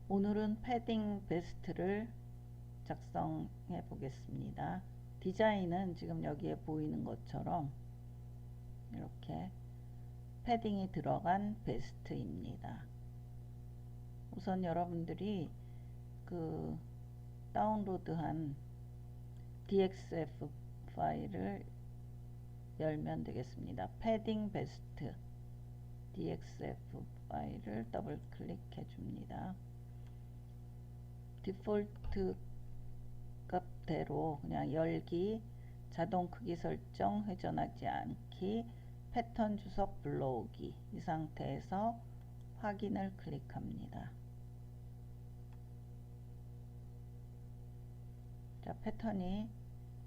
오늘은 패딩 베스트를 작성해 보겠습니다. 디자인은 지금 여기에 보이는 것처럼 이렇게 패딩이 들어간 베스트입니다. 우선 여러분들이 그 다운로드한 DXF 파일을 열면 되겠습니다. 패딩 베스트 DXF 파일을 더블 클릭해 줍니다. 디폴트 값대로 그냥 열기, 자동 크기 설정, 회전하지 않기, 패턴 주석 불러오기, 이 상태에서 확인을 클릭합니다. 자, 패턴이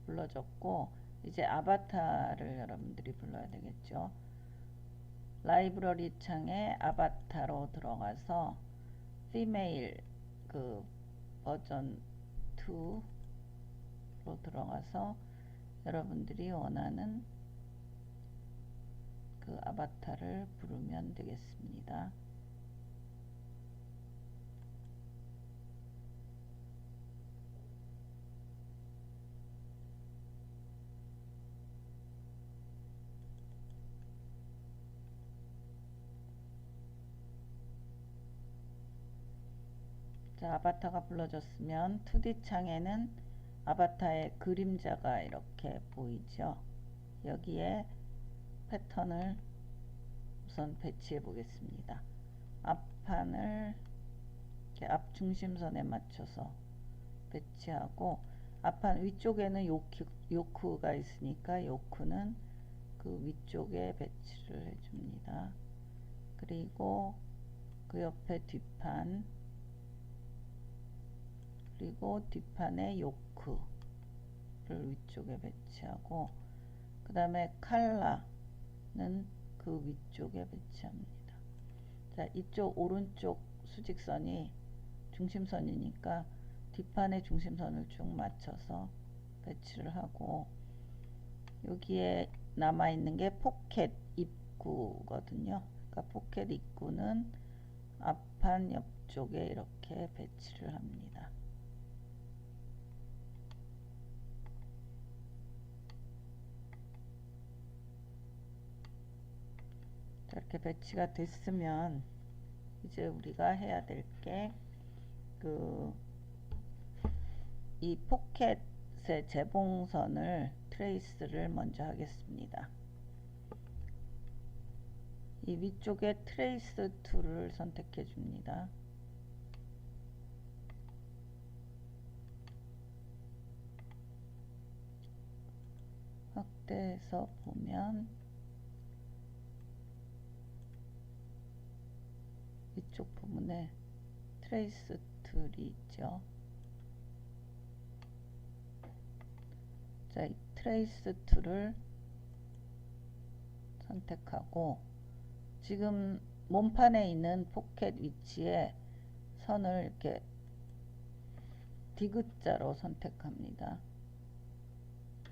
불러졌고 이제 아바타를 여러분들이 불러야 되겠죠. 라이브러리 창에 아바타로 들어가서 피메일 그 버전 2로 들어가서 여러분들이 원하는 그 아바타를 부르면 되겠습니다. 자, 아바타가 불러졌으면 2D 창에는 아바타의 그림자가 이렇게 보이죠. 여기에 패턴을 우선 배치해 보겠습니다. 앞판을 이렇게 앞 중심선에 맞춰서 배치하고, 앞판 위쪽에는 요크가 있으니까 요크는 그 위쪽에 배치를 해줍니다. 그리고 그 옆에 뒷판, 그리고 뒷판에 요크를 위쪽에 배치하고, 그 다음에 칼라는 그 위쪽에 배치합니다. 자, 이쪽 오른쪽 수직선이 중심선이니까 뒷판의 중심선을 쭉 맞춰서 배치를 하고, 여기에 남아있는 게 포켓 입구거든요. 그러니까 포켓 입구는 앞판 옆쪽에 이렇게 배치를 합니다. 이렇게 배치가 됐으면 이제 우리가 해야 될 게 이 포켓의 재봉선을 트레이스를 먼저 하겠습니다. 이 위쪽에 트레이스 툴을 선택해 줍니다. 확대해서 보면 위쪽 부분에 트레이스 툴이 있죠. 자, 이 트레이스 툴을 선택하고, 지금 몸판에 있는 포켓 위치에 선을 이렇게 디귿자로 선택합니다.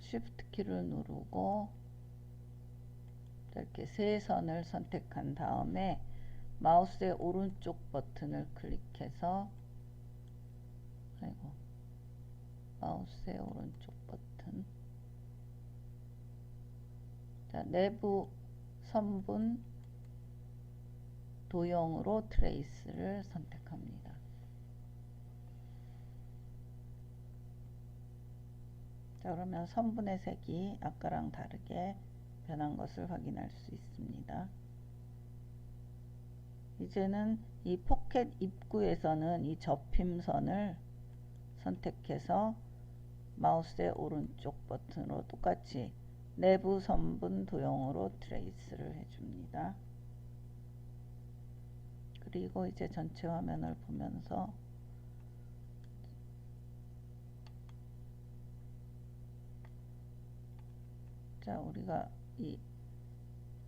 쉬프트 키를 누르고 이렇게 세 선을 선택한 다음에 마우스의 오른쪽 버튼을 클릭해서, 마우스의 오른쪽 버튼, 자, 내부 선분 도형으로 트레이스를 선택합니다. 자, 그러면 선분의 색이 아까랑 다르게 변한 것을 확인할 수 있습니다. 이제는 이 포켓 입구에서는 이 접힘선을 선택해서 마우스의 오른쪽 버튼으로 똑같이 내부 선분 도형으로 트레이스를 해줍니다. 그리고 이제 전체 화면을 보면서 자, 우리가 이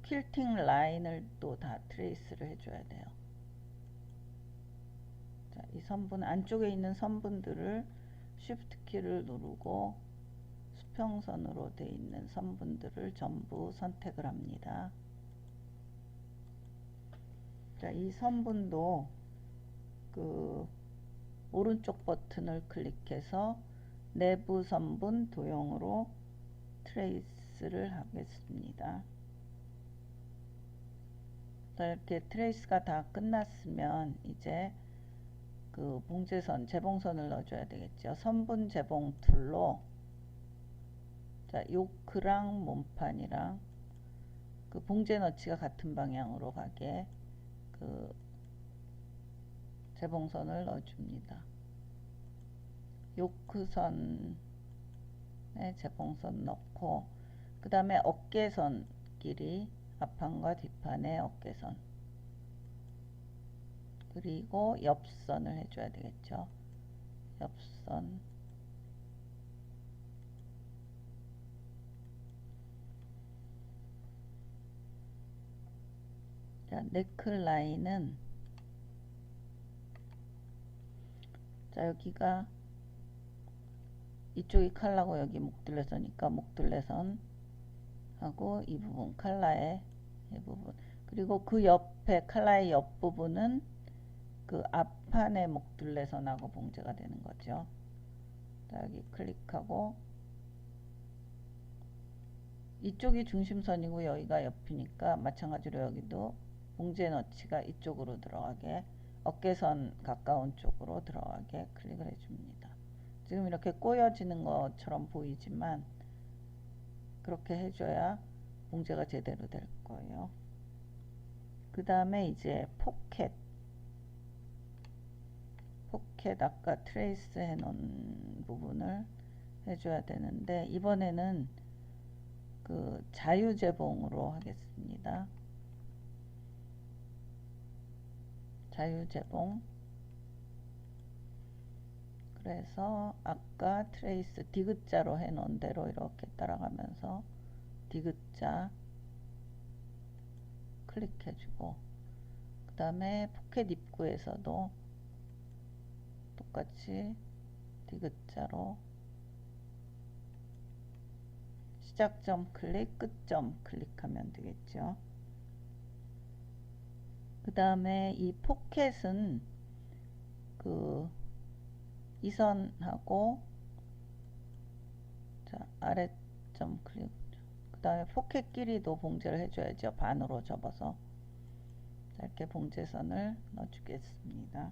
퀼팅 라인을 또 다 트레이스를 해줘야 돼요. 자, 이 선분 안쪽에 있는 선분들을 쉬프트 키를 누르고 수평선으로 되어 있는 선분들을 전부 선택을 합니다. 자, 이 선분도 그 오른쪽 버튼을 클릭해서 내부 선분 도형으로 트레이스를 하겠습니다. 이렇게 트레이스가 다 끝났으면 이제 그 봉제선, 재봉선을 넣어줘야 되겠죠. 선분 재봉 툴로 자, 요크랑 몸판이랑 그 봉제 너치가 같은 방향으로 가게 그 재봉선을 넣어줍니다. 요크선에 재봉선 넣고 그 다음에 어깨선 길이 앞판과 뒷판의 어깨선 그리고 옆선을 해줘야 되겠죠. 옆선 자, 네클라인은 자, 여기가 이쪽이 칼라고 여기 목둘레선이니까 목둘레선 하고 이 부분 칼라의 이 부분 그리고 그 옆에 칼라의 옆 부분은 그 앞판의 목둘레선하고 봉제가 되는 거죠. 자, 여기 클릭하고 이쪽이 중심선이고 여기가 옆이니까 마찬가지로 여기도 봉제 너치가 이쪽으로 들어가게 어깨선 가까운 쪽으로 들어가게 클릭을 해줍니다. 지금 이렇게 꼬여지는 것처럼 보이지만 그렇게 해줘야 봉제가 제대로 될 거예요. 그 다음에 이제 포켓 아까 트레이스 해놓은 부분을 해줘야 되는데 이번에는 그 자유재봉으로 하겠습니다. 자유재봉 그래서 아까 트레이스 디귿자로 해놓은 대로 이렇게 따라가면서 디귿자 클릭해주고 그 다음에 포켓 입구에서도 똑같이 디귿자로 시작점 클릭, 끝점 클릭하면 되겠죠. 그 다음에 이 포켓은 그 이 선하고 자, 아래점 클릭 그 다음에 포켓 길이도 봉제를 해줘야죠. 반으로 접어서 자, 이렇게 봉제선을 넣어주겠습니다.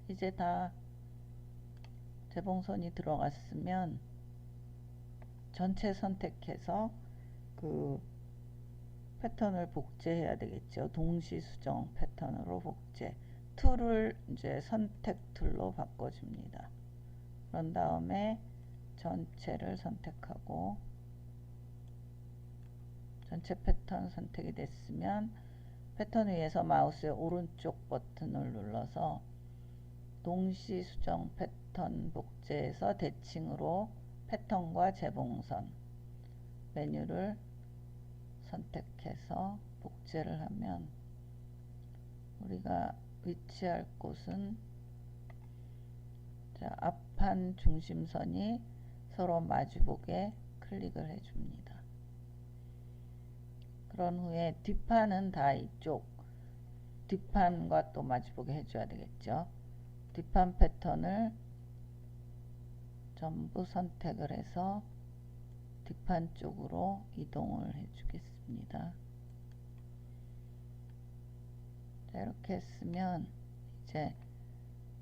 이제 다 재봉선이 들어갔으면 전체 선택해서 그 패턴을 복제해야 되겠죠. 동시 수정 패턴으로 복제 툴을 이제 선택 툴로 바꿔줍니다. 그런 다음에 전체를 선택하고 전체 패턴 선택이 됐으면 패턴 위에서 마우스의 오른쪽 버튼을 눌러서 동시 수정 패턴 복제에서 대칭으로 패턴과 재봉선 메뉴를 선택해서 복제를 하면 우리가 위치할 곳은 자, 앞판 중심선이 서로 마주보게 클릭을 해줍니다. 그런 후에 뒷판은 다 이쪽 뒷판과 또 마주보게 해줘야 되겠죠. 뒷판 패턴을 전부 선택을 해서 뒷판 쪽으로 이동을 해주겠습니다. 자, 이렇게 했으면 이제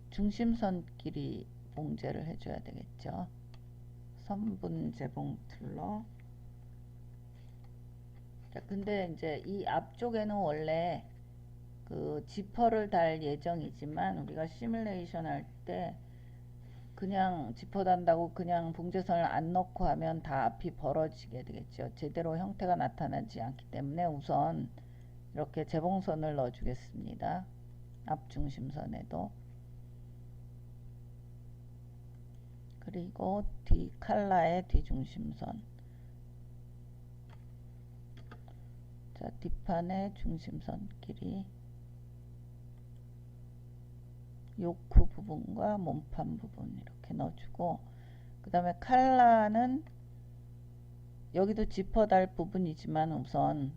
중심선끼리 봉제를 해줘야 되겠죠. 선분 재봉 툴로 자, 근데 이제 이 앞쪽에는 원래 그 지퍼를 달 예정이지만 우리가 시뮬레이션 할 때 그냥 지퍼 단다고 그냥 봉제선을 안 넣고 하면 다 앞이 벌어지게 되겠죠. 제대로 형태가 나타나지 않기 때문에 우선 이렇게 재봉선을 넣어 주겠습니다. 앞 중심선에도 그리고 뒤 칼라의 뒤중심선 자, 뒷판의 중심선끼리 요크 부분과 몸판 부분 이렇게 넣어주고 그 다음에 칼라는 여기도 지퍼 달 부분이지만 우선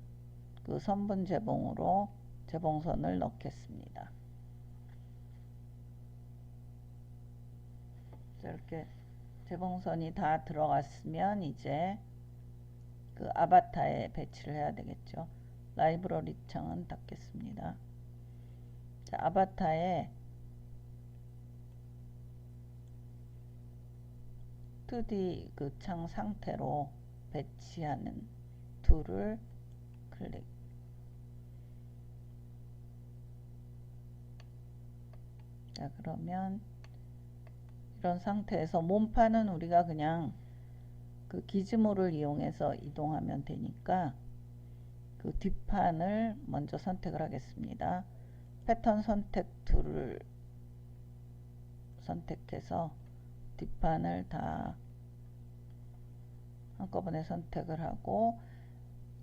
그 선분 재봉으로 재봉선을 넣겠습니다. 자, 이렇게 재봉선이 다 들어갔으면 이제 그 아바타에 배치를 해야 되겠죠. 라이브러리 창은 닫겠습니다. 자, 아바타에 2D 그 창 상태로 배치하는 툴을 클릭. 자, 그러면 이런 상태에서 몸판은 우리가 그냥 그 기즈모를 이용해서 이동하면 되니까 그 뒷판을 먼저 선택을 하겠습니다. 패턴 선택 툴을 선택해서 뒷판을 다 한꺼번에 선택을 하고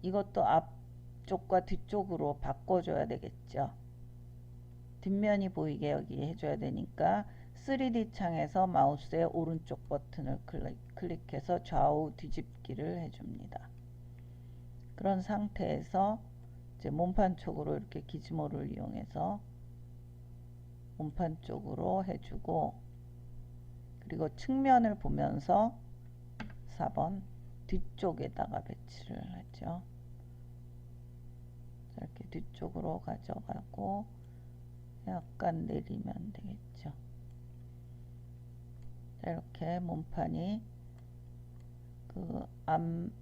이것도 앞쪽과 뒤쪽으로 바꿔줘야 되겠죠. 뒷면이 보이게 여기 해줘야 되니까 3D 창에서 마우스의 오른쪽 버튼을 클릭해서 좌우 뒤집기를 해줍니다. 그런 상태에서 이제 몸판 쪽으로 이렇게 기즈모를 이용해서 몸판 쪽으로 해주고, 그리고 측면을 보면서 4번 뒤쪽에다가 배치를 하죠. 이렇게 뒤쪽으로 가져가고 약간 내리면 되겠죠. 자, 이렇게 몸판이 그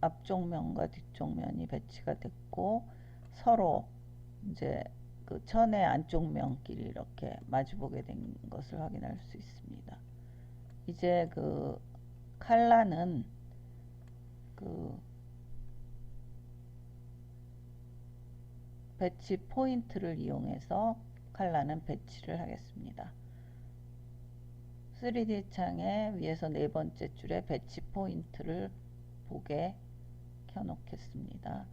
앞쪽 면과 뒤쪽 면이 배치가 됐고 서로 이제 그 천의 안쪽 면끼리 이렇게 마주보게 된 것을 확인할 수 있습니다. 이제 그 칼라는 그 배치 포인트를 이용해서 칼라는 배치를 하겠습니다. 3D 창에 위에서 네 번째 줄에 배치 포인트를 보게 켜놓겠습니다.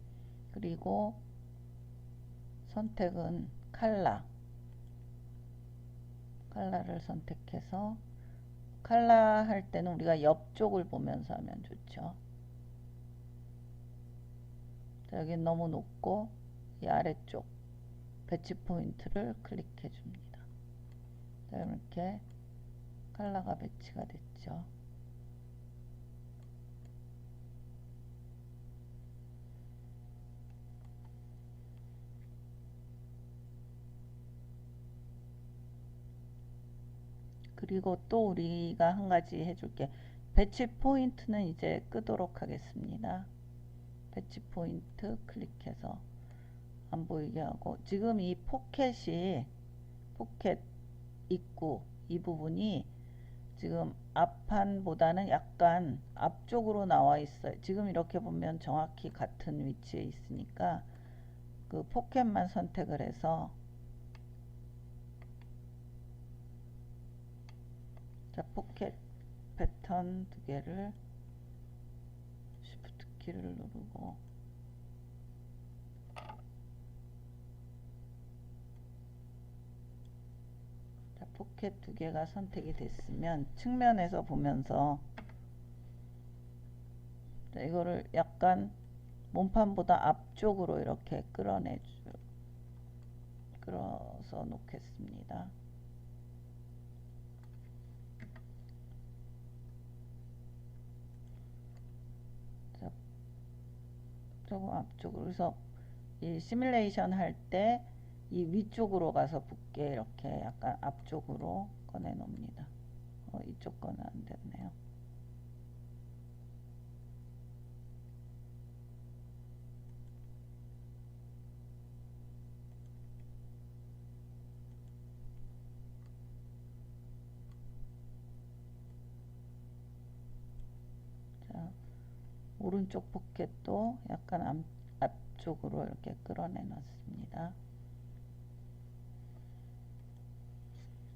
그리고 선택은 칼라를 선택해서 칼라 할 때는 우리가 옆쪽을 보면서 하면 좋죠. 자, 여기 너무 높고 이 아래쪽 배치 포인트를 클릭해 줍니다. 자, 이렇게 칼라가 배치가 됐죠. 그리고 또 우리가 한 가지 해줄게. 배치 포인트는 이제 끄도록 하겠습니다. 배치 포인트 클릭해서 안 보이게 하고, 지금 이 포켓 입구 이 부분이 지금 앞판보다는 약간 앞쪽으로 나와 있어요. 지금 이렇게 보면 정확히 같은 위치에 있으니까 그 포켓만 선택을 해서, 자, 포켓 패턴 두 개를 Shift 키를 누르고 자, 포켓 두 개가 선택이 됐으면 측면에서 보면서 자, 이거를 약간 몸판보다 앞쪽으로 이렇게 끌어서 놓겠습니다. 자, 조금 앞쪽으로. 그래서 이 시뮬레이션 할 때 이 위쪽으로 가서 붙게 이렇게 약간 앞쪽으로 꺼내 놓습니다. 이쪽 거는 안 됐네요. 자, 오른쪽 포켓도 약간 앞쪽으로 이렇게 끌어내 놨습니다.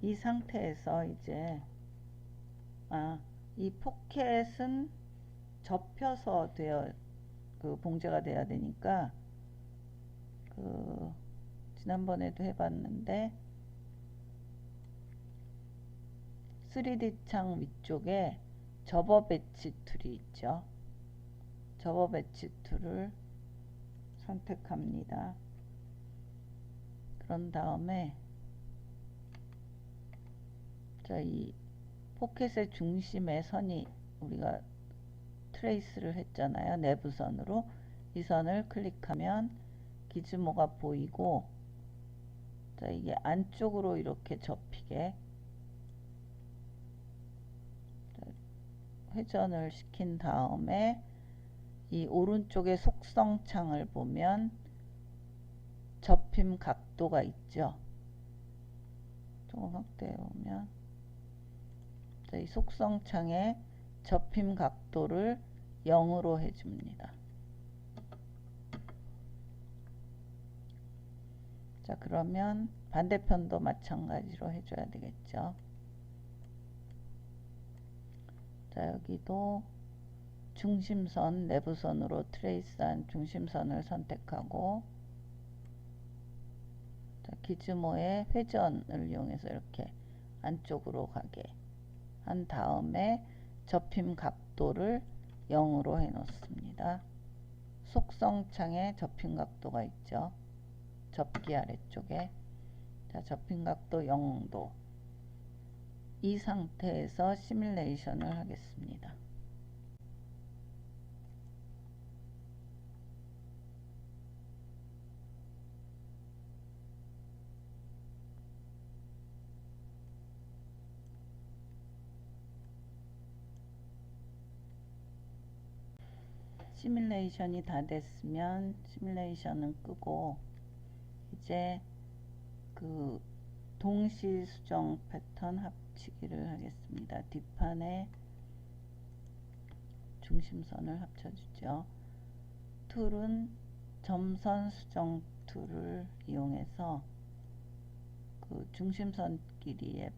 이 상태에서 이제 이 포켓은 접혀서 그 봉제가 돼야 되니까 그 지난번에도 해봤는데 3D 창 위쪽에 접어 배치 툴이 있죠. 접어 배치 툴을 선택합니다. 그런 다음에 자, 이 포켓의 중심에 선이 우리가 트레이스를 했잖아요. 내부선으로. 이 선을 클릭하면 기즈모가 보이고, 자, 이게 안쪽으로 이렇게 접히게 회전을 시킨 다음에 이 오른쪽에 속성창을 보면 접힘 각도가 있죠. 조금 확대해 보면, 자, 이 속성창에 접힘 각도를 0으로 해줍니다. 자, 그러면 반대편도 마찬가지로 해줘야 되겠죠. 자, 여기도 중심선, 내부선으로 트레이스한 중심선을 선택하고, 자, 기즈모의 회전을 이용해서 이렇게 안쪽으로 가게 한 다음에 접힘 각도를 0으로 해 놓습니다. 속성창에 접힘 각도가 있죠. 접기 아래쪽에. 자, 접힘 각도 0도. 이 상태에서 시뮬레이션을 하겠습니다. 시뮬레이션이 다 됐으면 시뮬레이션은 끄고, 이제 그 동시 수정 패턴 합치기를 하겠습니다. 뒷판에 중심선을 합쳐주죠. 툴은 점선 수정 툴을 이용해서 그 중심선 길이의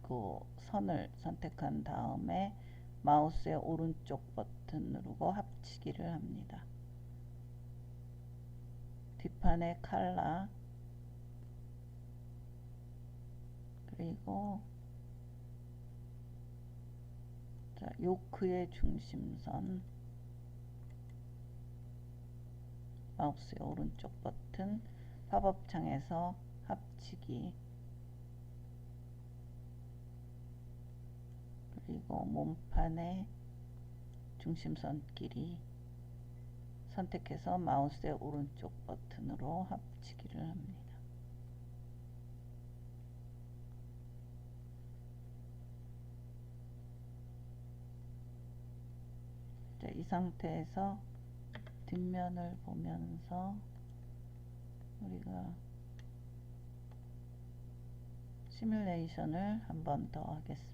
그 선을 선택한 다음에 마우스의 오른쪽 버튼 누르고 합치기를 합니다. 뒷판의 칼라, 그리고 자, 요크의 중심선, 마우스의 오른쪽 버튼, 팝업 창에서 합치기, 그리고 몸판의 중심선 길이 선택해서 마우스의 오른쪽 버튼으로 합치기를 합니다. 자, 이 상태에서 뒷면을 보면서 우리가 시뮬레이션을 한 번 더 하겠습니다.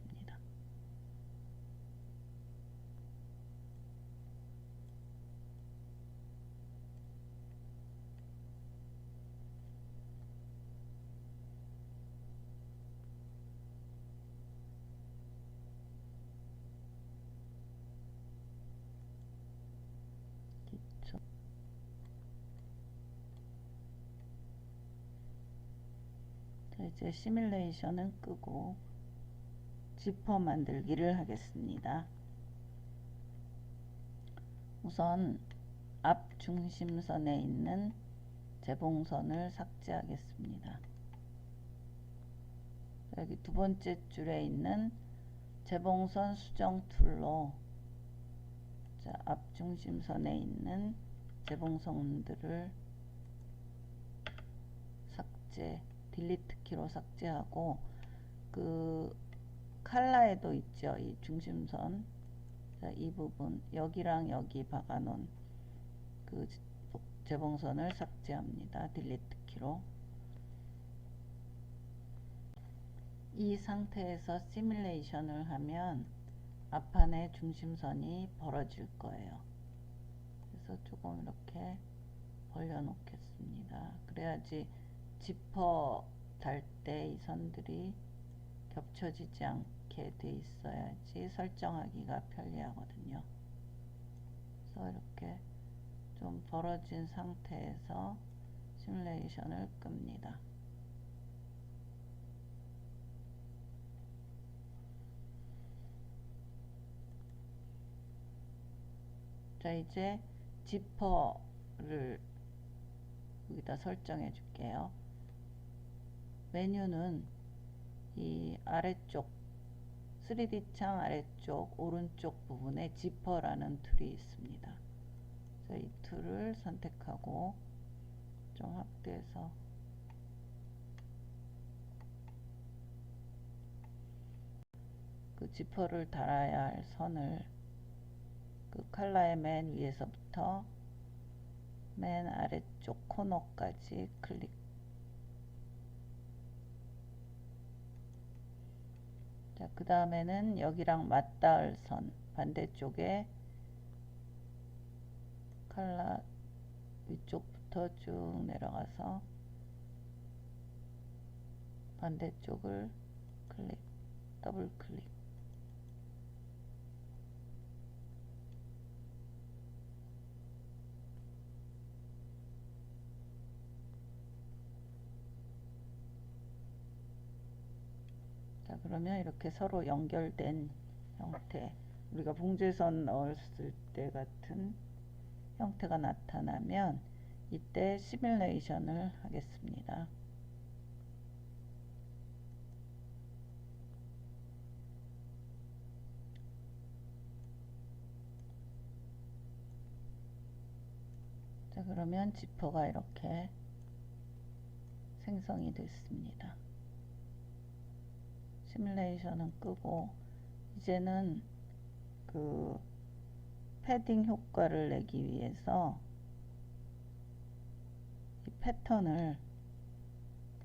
자, 이제 시뮬레이션은 끄고 지퍼 만들기를 하겠습니다. 우선 앞 중심선에 있는 재봉선을 삭제하겠습니다. 여기 두 번째 줄에 있는 재봉선 수정 툴로 앞 중심선에 있는 재봉선들을 삭제, 딜리트 키로 삭제하고, 그 칼라에도 있죠. 이 중심선, 자, 이 부분, 여기랑 여기 박아놓은 그 재봉선을 삭제합니다. 딜리트 키로. 이 상태에서 시뮬레이션을 하면 앞판의 중심선이 벌어질 거예요. 그래서 조금 이렇게 벌려 놓겠습니다. 그래야지 지퍼 달 때 이 선들이 겹쳐지지 않게 돼 있어야지 설정하기가 편리하거든요. 그래서 이렇게 좀 벌어진 상태에서 시뮬레이션을 끕니다. 자, 이제 지퍼를 여기다 설정해 줄게요. 메뉴는 이 아래쪽 3D 창 아래쪽 오른쪽 부분에 지퍼라는 툴이 있습니다. 이 툴을 선택하고 좀 확대해서 그 지퍼를 달아야 할 선을 그 컬러의 맨 위에서부터 맨 아래쪽 코너까지 클릭. 자, 그 다음에는 여기랑 맞닿을 선 반대쪽에 컬러 위쪽부터 쭉 내려가서 반대쪽을 클릭, 더블 클릭. 자, 그러면 이렇게 서로 연결된 형태, 우리가 봉제선 넣었을 때 같은 형태가 나타나면 이때 시뮬레이션을 하겠습니다. 자, 그러면 지퍼가 이렇게 생성이 됐습니다. 시뮬레이션은 끄고 이제는 그 패딩 효과를 내기 위해서 이 패턴을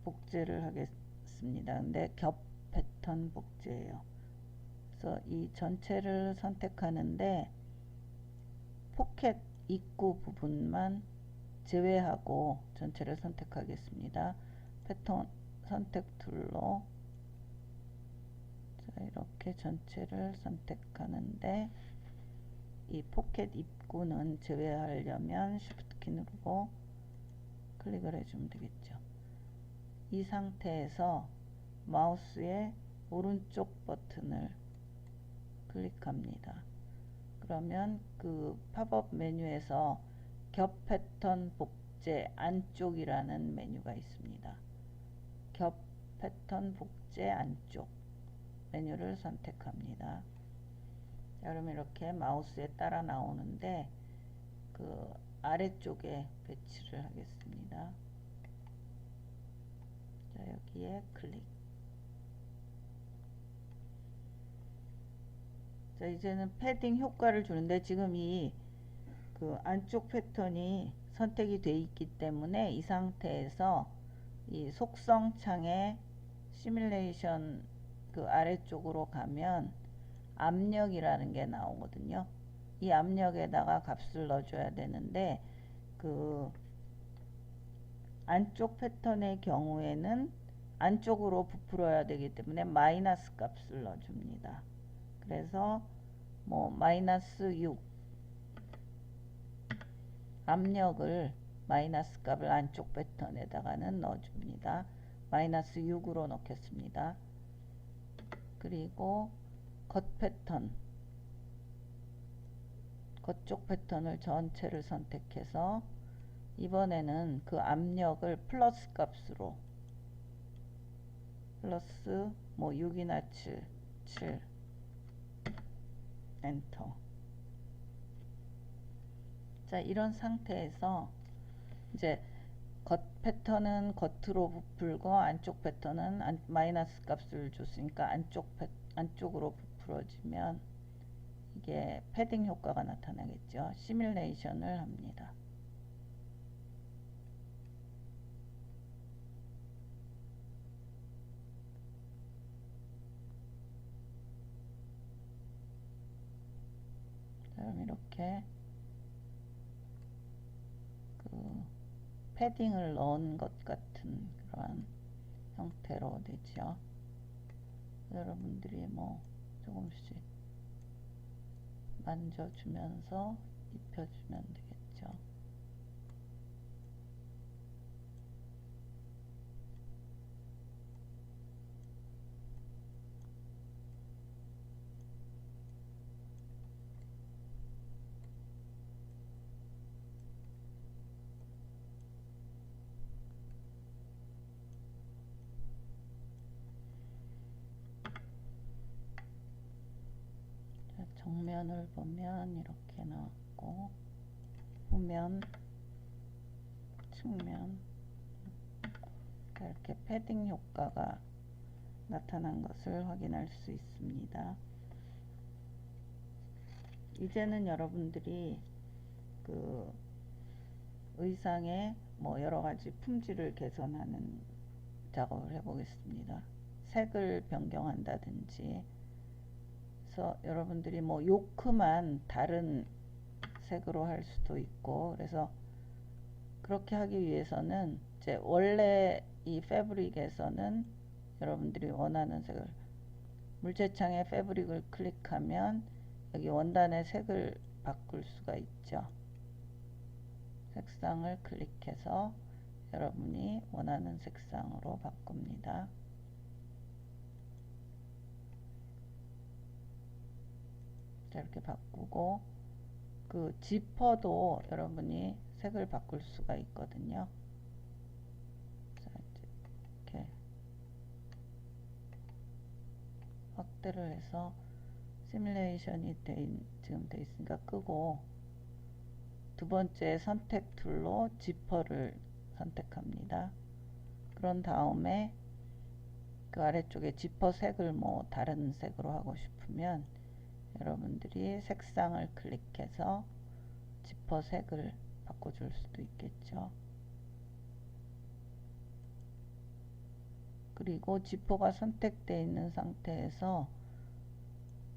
복제를 하겠습니다. 근데 겹 패턴 복제예요. 그래서 이 전체를 선택하는데 포켓 입구 부분만 제외하고 전체를 선택하겠습니다. 패턴 선택 툴로 자, 이렇게 전체를 선택하는데 이 포켓 입구는 제외하려면 Shift 키 누르고 클릭을 해주면 되겠죠. 이 상태에서 마우스의 오른쪽 버튼을 클릭합니다. 그러면 그 팝업 메뉴에서 겹 패턴 복제 안쪽이라는 메뉴가 있습니다. 겹 패턴 복제 안쪽 메뉴를 선택합니다. 그러면 이렇게 마우스에 따라 나오는데 그 아래쪽에 배치를 하겠습니다. 자, 여기에 클릭. 자, 이제는 패딩 효과를 주는데 지금 이 그 안쪽 패턴이 선택이 돼 있기 때문에 이 상태에서 이 속성 창에 시뮬레이션 그 아래쪽으로 가면 압력이라는 게 나오거든요. 이 압력에다가 값을 넣어줘야 되는데 그 안쪽 패턴의 경우에는 안쪽으로 부풀어야 되기 때문에 마이너스 값을 넣어줍니다. 그래서 뭐 마이너스 6 압력을 마이너스 값을 안쪽 패턴에다가는 넣어줍니다. 마이너스 6으로 넣겠습니다. 그리고 겉 패턴 겉쪽 패턴을 전체를 선택해서 이번에는 그 압력을 플러스 값으로 플러스 뭐 6이나 7 엔터. 자, 이런 상태에서 이제 겉 패턴은 겉으로 부풀고 안쪽 패턴은 마이너스 값을 줬으니까 안쪽으로 부풀어지면 이게 패딩 효과가 나타나겠죠. 시뮬레이션을 합니다. 그럼 이렇게 그 패딩을 넣은 것 같은 그런 형태로 되죠. 여러분들이 뭐 조금씩 만져주면서 입혀주면 되겠죠. 정면을 보면 이렇게 나왔고, 후면, 측면, 이렇게 패딩 효과가 나타난 것을 확인할 수 있습니다. 이제는 여러분들이 그 의상의 뭐 여러가지 품질을 개선하는 작업을 해보겠습니다. 색을 변경한다든지, 그래서 여러분들이 뭐 요크만 다른 색으로 할 수도 있고, 그래서 그렇게 하기 위해서는 이제 원래 이 패브릭에서는 여러분들이 원하는 색을, 물체창에 패브릭을 클릭하면 여기 원단의 색을 바꿀 수가 있죠. 색상을 클릭해서 여러분이 원하는 색상으로 바꿉니다. 자, 이렇게 바꾸고, 그 지퍼도 여러분이 색을 바꿀 수가 있거든요. 자, 이렇게 확대를 해서 시뮬레이션이 지금 돼 있으니까 끄고, 두 번째 선택 툴로 지퍼를 선택합니다. 그런 다음에 그 아래쪽에 지퍼 색을 뭐 다른 색으로 하고 싶으면 여러분들이 색상을 클릭해서 지퍼 색을 바꿔줄 수도 있겠죠. 그리고 지퍼가 선택되어 있는 상태에서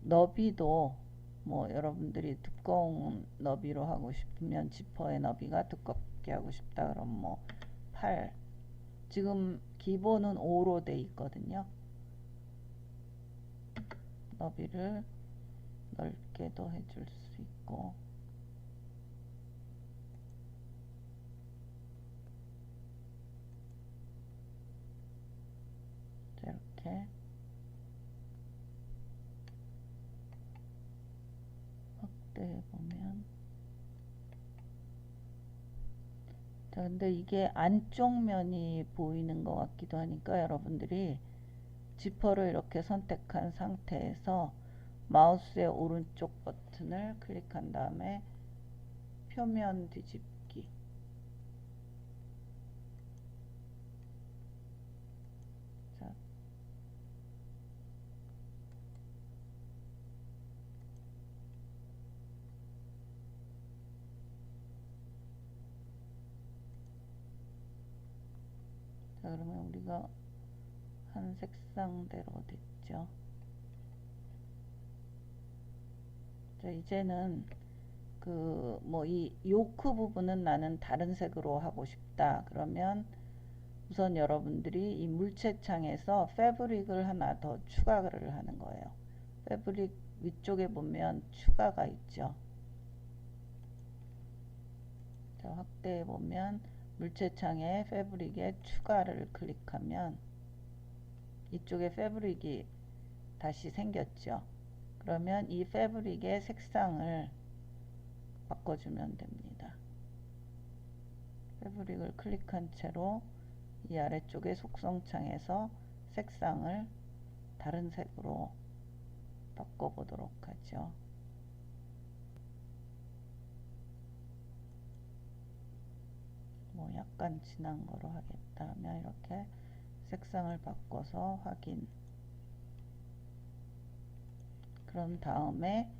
너비도 뭐 여러분들이 두꺼운 너비로 하고 싶으면, 지퍼의 너비가 두껍게 하고 싶다 그럼 뭐 8, 지금 기본은 5로 돼 있거든요. 너비를 넓게도 해줄 수 있고, 이렇게 확대해 보면, 자, 근데 이게 안쪽 면이 보이는 것 같기도 하니까 여러분들이 지퍼를 이렇게 선택한 상태에서 마우스의 오른쪽 버튼을 클릭한 다음에 표면 뒤집기, 자, 그러면 우리가 한 색상대로 됐죠. 자, 이제는 그 뭐 이 요크 부분은 나는 다른 색으로 하고 싶다 그러면, 우선 여러분들이 이 물체창에서 패브릭을 하나 더 추가를 하는 거예요. 패브릭 위쪽에 보면 추가가 있죠. 자, 확대해 보면 물체창에 패브릭에 추가를 클릭하면 이쪽에 패브릭이 다시 생겼죠. 그러면 이 패브릭의 색상을 바꿔주면 됩니다. 패브릭을 클릭한 채로 이 아래쪽에 속성창에서 색상을 다른 색으로 바꿔보도록 하죠. 뭐 약간 진한 거로 하겠다 하면 이렇게 색상을 바꿔서 확인. 그런 다음에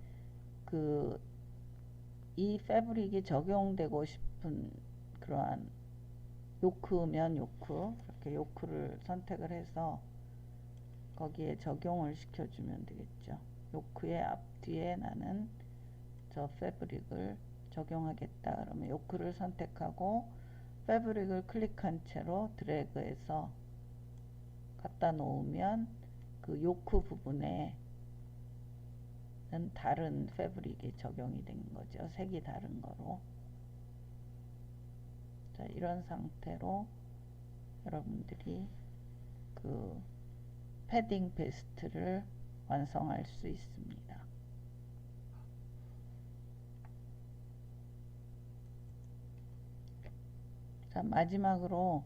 그 이 패브릭이 적용되고 싶은 그러한 요크면 요크, 이렇게 요크를 선택을 해서 거기에 적용을 시켜주면 되겠죠. 요크의 앞뒤에 나는 저 패브릭을 적용하겠다 그러면 요크를 선택하고 패브릭을 클릭한 채로 드래그해서 갖다 놓으면 그 요크 부분에 다른 패브릭이 적용이 된 거죠. 색이 다른 거로. 자, 이런 상태로 여러분들이 그 패딩 베스트를 완성할 수 있습니다. 자, 마지막으로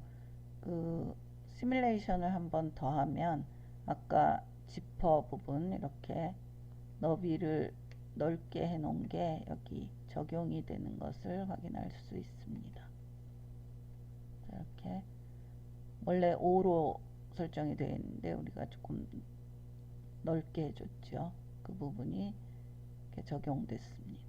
그 시뮬레이션을 한번 더 하면, 아까 지퍼 부분 이렇게 너비를 넓게 해 놓은 게 여기 적용이 되는 것을 확인할 수 있습니다. 이렇게 원래 5로 설정이 되어 있는데 우리가 조금 넓게 해줬죠. 그 부분이 이렇게 적용됐습니다.